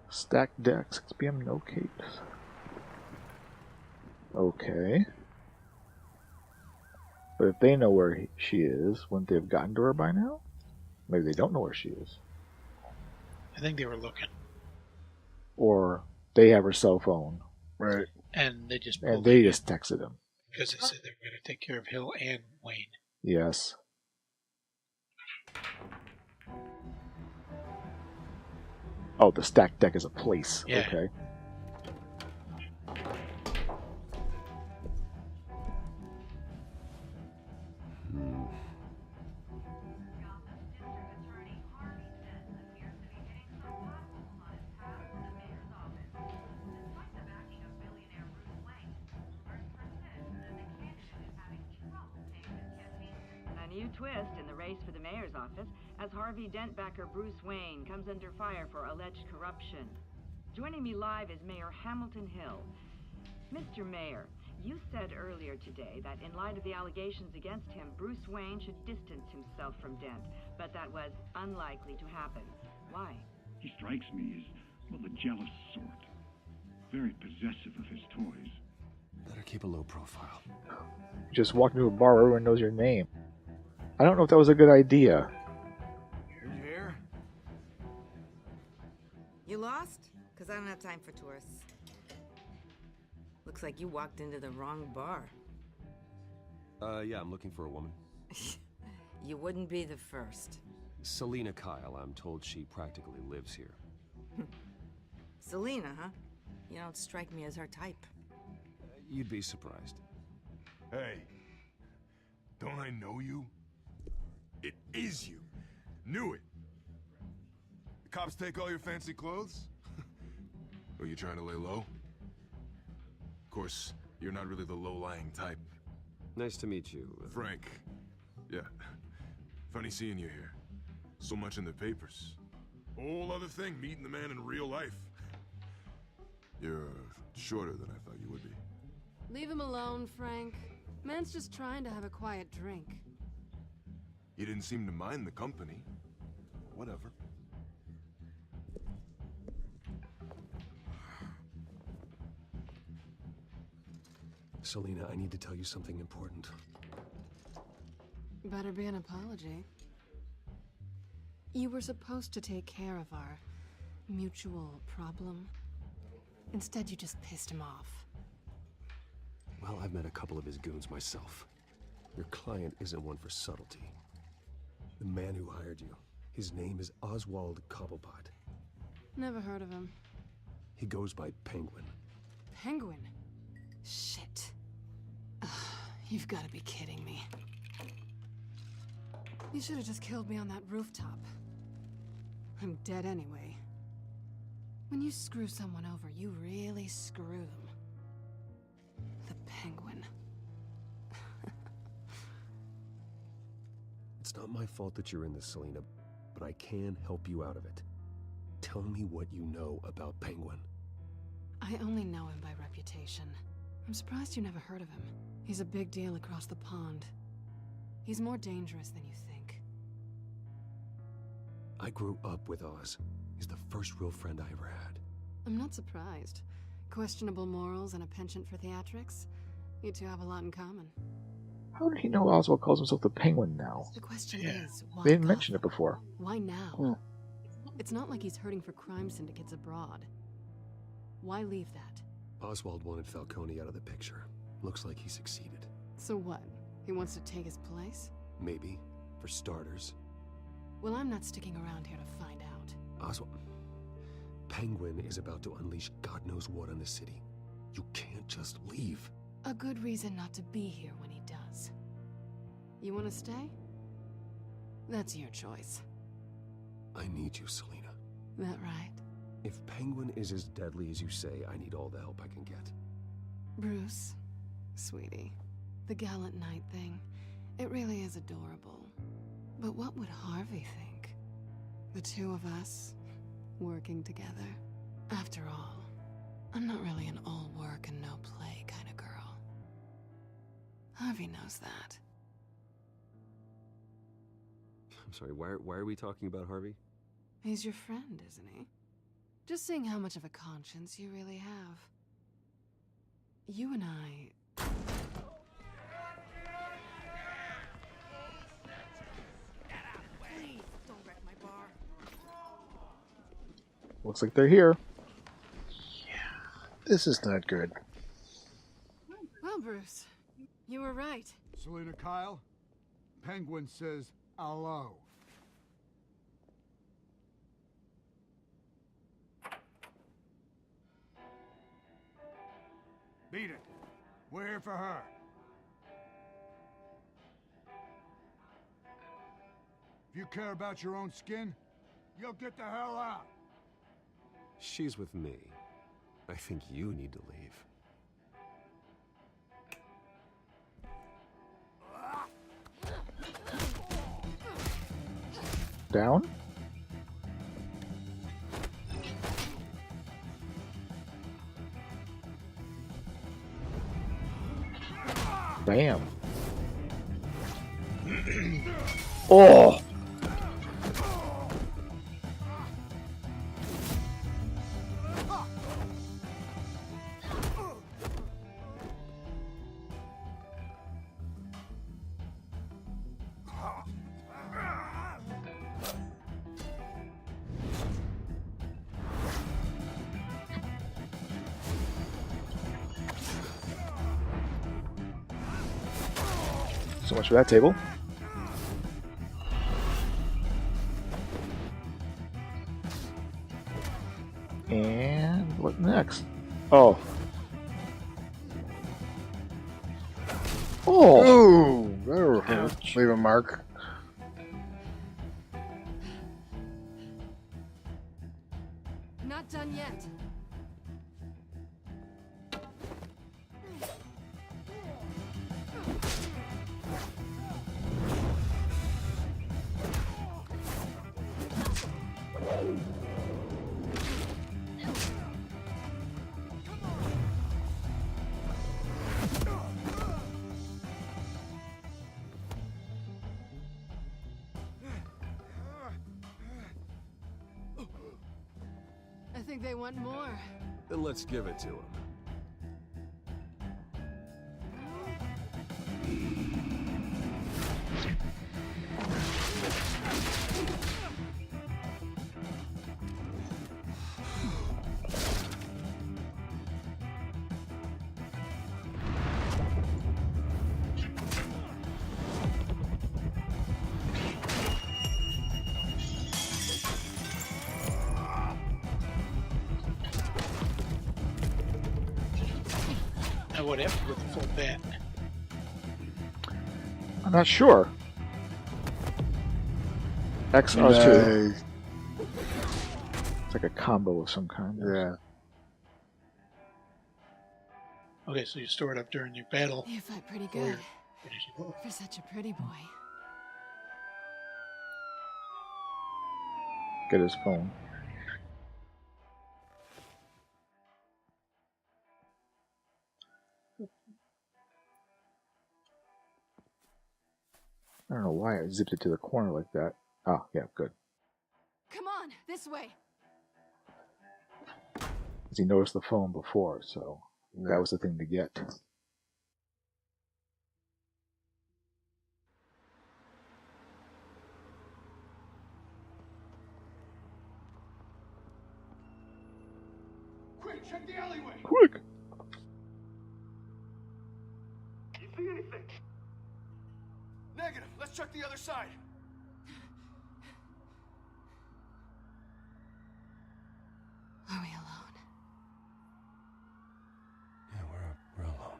Stacked deck, 6 p.m. no capes. Okay. But if they know where she is, wouldn't they have gotten to her by now? Maybe they don't know where she is. I think they were looking. Or they have her cell phone. Right. And they just texted him. Because they said they were going to take care of Hill and Wayne. Yes. Oh, the stacked deck is a place. Yeah. Okay. New twist in the race for the mayor's office as Harvey Dent-backer Bruce Wayne comes under fire for alleged corruption. Joining me live is Mayor Hamilton Hill. Mr. Mayor, you said earlier today that in light of the allegations against him, Bruce Wayne should distance himself from Dent, but that was unlikely to happen. Why? He strikes me as, well, the jealous sort. Very possessive of his toys. Better keep a low profile. Just walk into a bar where everyone knows your name. I don't know if that was a good idea. You here? You lost? Because I don't have time for tourists. Looks like you walked into the wrong bar. Yeah, I'm looking for a woman. You wouldn't be the first. Selina Kyle, I'm told she practically lives here. Selina, huh? You don't strike me as her type. You'd be surprised. Hey, don't I know you? It is you. Knew it. The cops take all your fancy clothes? Are you trying to lay low? Of course, you're not really the low-lying type. Nice to meet you. Frank. Yeah. Funny seeing you here. So much in the papers. Whole other thing, meeting the man in real life. You're shorter than I thought you would be. Leave him alone, Frank. Man's just trying to have a quiet drink. You didn't seem to mind the company. Whatever. Selina, I need to tell you something important. Better be an apology. You were supposed to take care of our mutual problem. Instead, you just pissed him off. Well, I've met a couple of his goons myself. Your client isn't one for subtlety. The man who hired you, his name is Oswald Cobblepot. Never heard of him. He goes by Penguin. Penguin? Shit. Ugh, you've got to be kidding me. You should have just killed me on that rooftop. I'm dead anyway. When you screw someone over, you really screw them. The Penguin. It's not my fault that you're in this, Selina, but I can help you out of it. Tell me what you know about Penguin. I only know him by reputation. I'm surprised you never heard of him. He's a big deal across the pond. He's more dangerous than you think. I grew up with Oz. He's the first real friend I ever had. I'm not surprised. Questionable morals and a penchant for theatrics. You two have a lot in common. How did he know Oswald calls himself the Penguin now? The question is, why They didn't Gotham? mention it before. Why now? It's not like he's hurting for crime syndicates abroad. Why leave that? Oswald wanted Falcone out of the picture. Looks like he succeeded. So what? He wants to take his place? Maybe, for starters. Well, I'm not sticking around here to find out. Oswald... Penguin is about to unleash God knows what on the city. You can't just leave. A good reason not to be here when he does. You want to stay? That's your choice. I need you, Selina. That right? If Penguin is as deadly as you say, I need all the help I can get. Bruce, sweetie, the gallant knight thing, it really is adorable. But what would Harvey think? The two of us, working together. After all, I'm not really an all work and no play kind of girl. Harvey knows that. I'm sorry, why are we talking about Harvey? He's your friend, isn't he? Just seeing how much of a conscience you really have. You and I... Please, don't wreck my bar. Looks like they're here. This is not good. Well, Bruce, you were right. Selina Kyle, Penguin says hello. Beat it. We're here for her. If you care about your own skin, you'll get the hell out. She's with me. I think you need to leave. Down? Bam. Oh! So much for that table. And what next? Oh. Oh! Ooh, that'll hurt. Leave a mark. Not done yet. I think they want more. Then let's give it to him. Now what happened with the full bat? I'm not sure. XR2. Nice. It's like a combo of some kind. Yeah. Okay, so you store it up during your battle. You fight pretty Or good. finishing off. For such a pretty boy. Get his phone. I don't know why I zipped it to the corner like that. Oh, yeah, good. Come on, this way. Because he noticed the phone before, so that was the thing to get. Quick, check the alleyway. Quick! You see anything? Negative. Let's check the other side. Are we alone? Yeah, we're alone.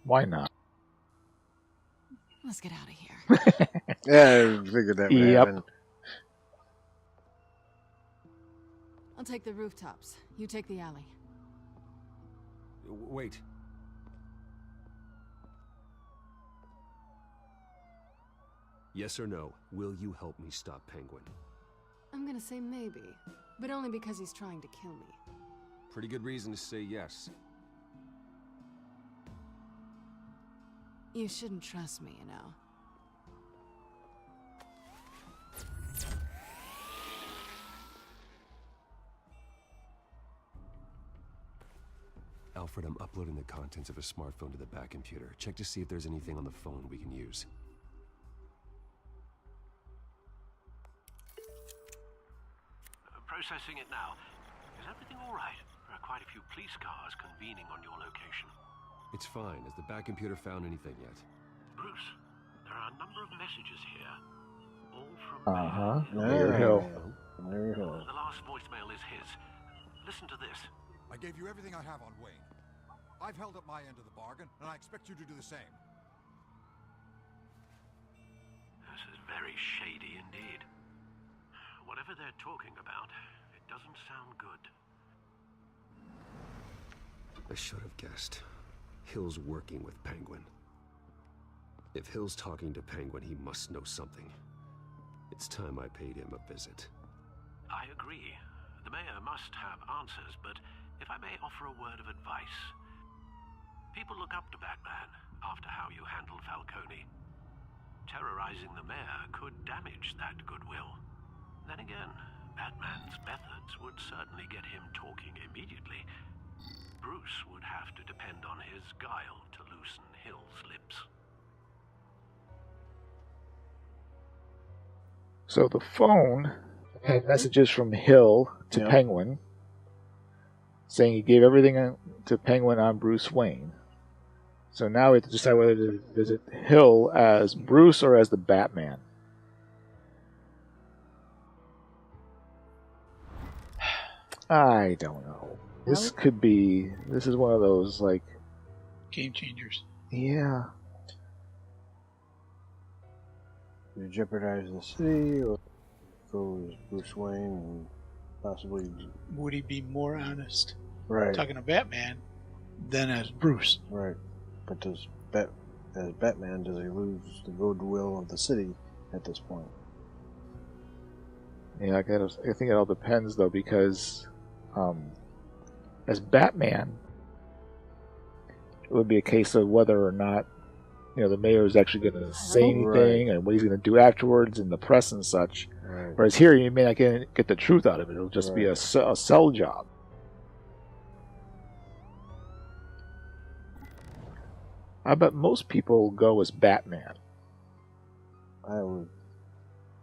Why not? Let's get out of here. Yeah, I figured that would Yep. happen. I'll take the rooftops. You take the alley. Wait. Yes or no, will you help me stop Penguin? I'm gonna say maybe, but only because he's trying to kill me. Pretty good reason to say yes. You shouldn't trust me, you know. Alfred, I'm uploading the contents of a smartphone to the back computer. Check to see if there's anything on the phone we can use. Processing it now. Is everything all right? There are quite a few police cars convening on your location. It's fine. Has the back computer found anything yet? Bruce, there are a number of messages here. All from Mayor Hill. Mayor Hill. The last voicemail is his. Listen to this. I gave you everything I have on Wayne. I've held up my end of the bargain, and I expect you to do the same. This is very shady indeed. Whatever they're talking about, it doesn't sound good. I should have guessed. Hill's working with Penguin. If Hill's talking to Penguin, he must know something. It's time I paid him a visit. I agree. The mayor must have answers, but if I may offer a word of advice. People look up to Batman after how you handled Falcone. Terrorizing the mayor could damage that goodwill. Then again, Batman's methods would certainly get him talking immediately. Bruce would have to depend on his guile to loosen Hill's lips. So the phone had messages from Hill to Penguin saying he gave everything to Penguin on Bruce Wayne. So now we have to decide whether to visit Hill as Bruce or as the Batman. I don't know. This could be... This is one of those, like... Game changers. Yeah. You jeopardize the city, or go as Bruce Wayne and possibly... Would he be more honest Right. talking to Batman than as Bruce? Right. But as Batman, does he lose the goodwill of the city at this point? Yeah, I think it all depends, though, because as Batman, it would be a case of whether or not, the mayor is actually going to say anything and what he's going to do afterwards in the press and such. Right. Whereas here, you may not get the truth out of it. It'll just be a sell job. I bet most people go as Batman. I would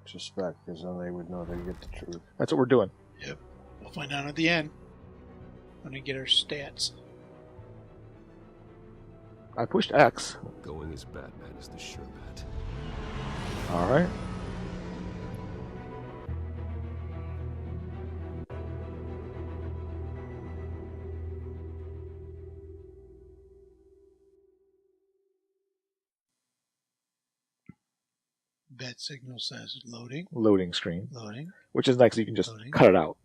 suspect, because then they would know they get the truth. That's what we're doing. Yep. We'll find out at the end when we get our stats. I pushed X. Going as Batman is the sure bet. All right. Bat signal says loading. Loading screen. Loading. Which is nice, you can just Loading. cut it out.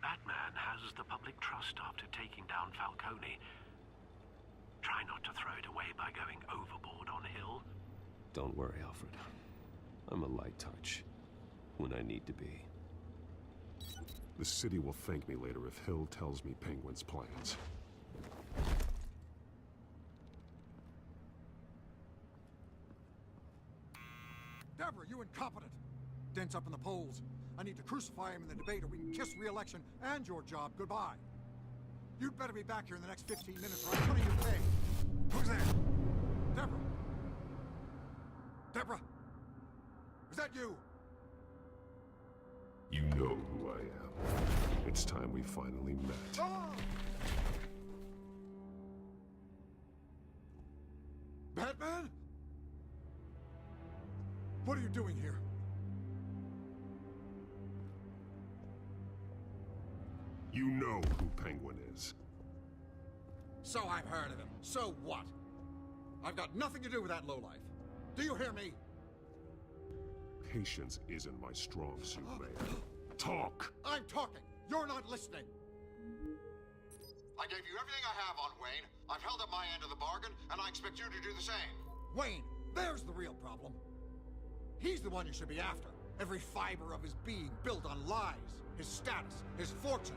Batman has the public trust after taking down Falcone. Try not to throw it away by going overboard on Hill. Don't worry, Alfred. I'm a light touch when I need to be. The city will thank me later if Hill tells me Penguin's plans. Deborah, you incompetent! Dent's up in the polls. I need to crucify him in the debate or we can kiss re-election and your job goodbye. You'd better be back here in the next 15 minutes or I'm putting you away. Who's there? Deborah? Deborah? Is that you? You know who I am. It's time we finally met. Ah! Batman? What are you doing here? You know who Penguin is. So I've heard of him. So what? I've got nothing to do with that lowlife. Do you hear me? Patience isn't my strong suit, Mayor. Talk! I'm talking. You're not listening. I gave you everything I have on Wayne. I've held up my end of the bargain, and I expect you to do the same. Wayne, there's the real problem. He's the one you should be after. Every fiber of his being built on lies, his status, his fortune.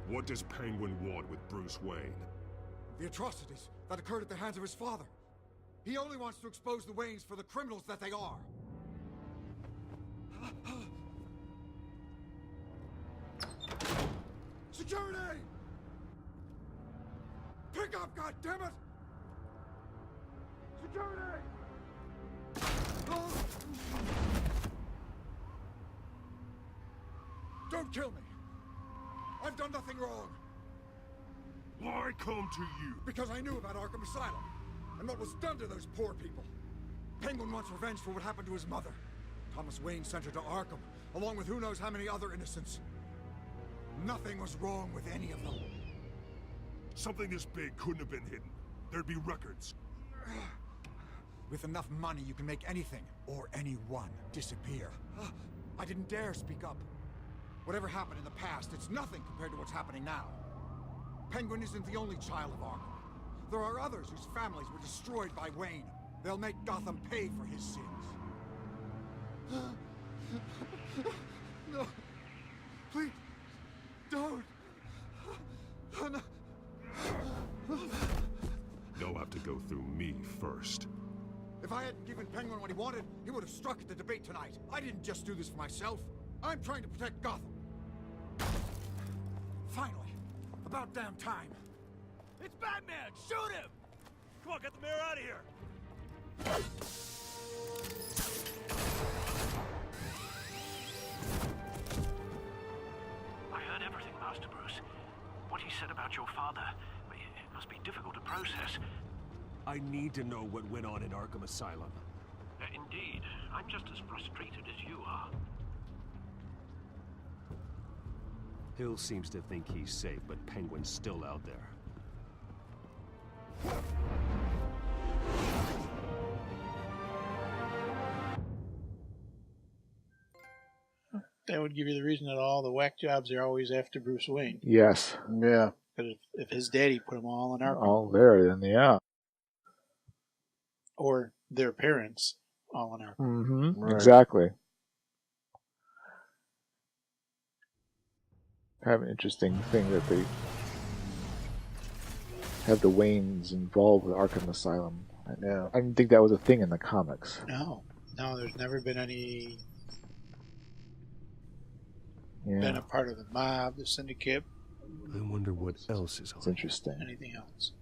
What does Penguin want with Bruce Wayne? The atrocities that occurred at the hands of his father. He only wants to expose the Waynes for the criminals that they are. Security! Pick up, goddammit! Security! Don't kill me! I've done nothing wrong! Why come to you? Because I knew about Arkham Asylum, and what was done to those poor people. Penguin wants revenge for what happened to his mother. Thomas Wayne sent her to Arkham, along with who knows how many other innocents. Nothing was wrong with any of them. Something this big couldn't have been hidden. There'd be records. With enough money, you can make anything, or anyone, disappear. I didn't dare speak up. Whatever happened in the past, it's nothing compared to what's happening now. Penguin isn't the only child of Arkham. There are others whose families were destroyed by Wayne. They'll make Gotham pay for his sins. No. Please. Don't. No. They'll have to go through me first. If I hadn't given Penguin what he wanted, he would have struck at the debate tonight. I didn't just do this for myself. I'm trying to protect Gotham. Finally. About damn time. It's Batman! Shoot him! Come on, get the mayor out of here! I heard everything, Master Bruce. What he said about your father, it must be difficult to process. I need to know what went on in Arkham Asylum. Indeed. I'm just as frustrated as you are. Hill seems to think he's safe, but Penguin's still out there. That would give you the reason that all the whack jobs are always after Bruce Wayne. Yes. Yeah. Because if his daddy put them all in Arkham. All there, then yeah. Or their parents all in Arkham. Mm-hmm. Right. Exactly. Have an interesting thing that they have the Waynes involved with Arkham Asylum. Yeah. I didn't think that was a thing in the comics. No, there's never been any. Yeah. Been a part of the mob, the syndicate. I wonder what else is on. It's interesting. Anything else?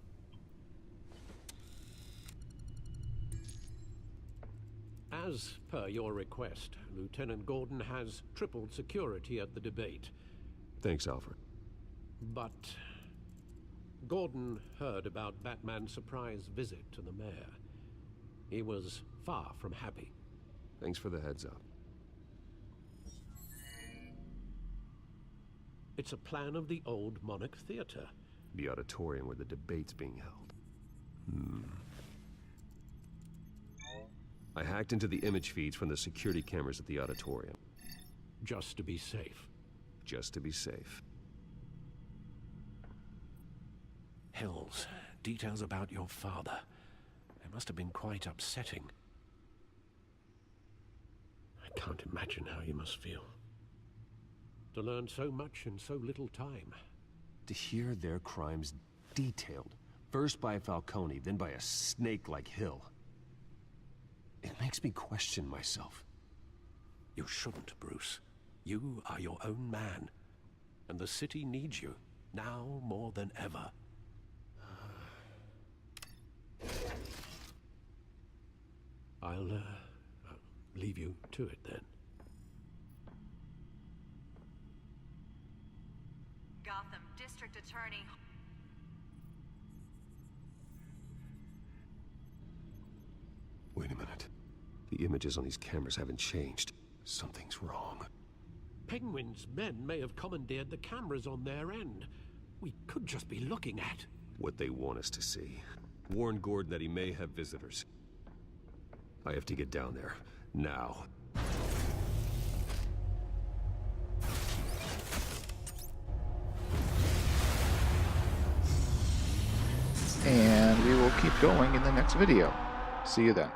As per your request, Lieutenant Gordon has tripled security at the debate. Thanks, Alfred. But Gordon heard about Batman's surprise visit to the mayor. He was far from happy. Thanks for the heads up. It's a plan of the old Monarch Theater. The auditorium where the debate's being held. I hacked into the image feeds from the security cameras at the auditorium. Just to be safe. Just to be safe. Hills, details about your father. They must have been quite upsetting. I can't imagine how you must feel. To learn so much in so little time. To hear their crimes detailed, first by Falcone, then by a snake like Hill. It makes me question myself. You shouldn't, Bruce. You are your own man. And the city needs you, now more than ever. I'll leave you to it then. Gotham District Attorney. Wait a minute. The images on these cameras haven't changed. Something's wrong. Penguin's men may have commandeered the cameras on their end. We could just be looking at What they want us to see. Warn Gordon that he may have visitors. I have to get down there. Now. And we will keep going in the next video. See you then.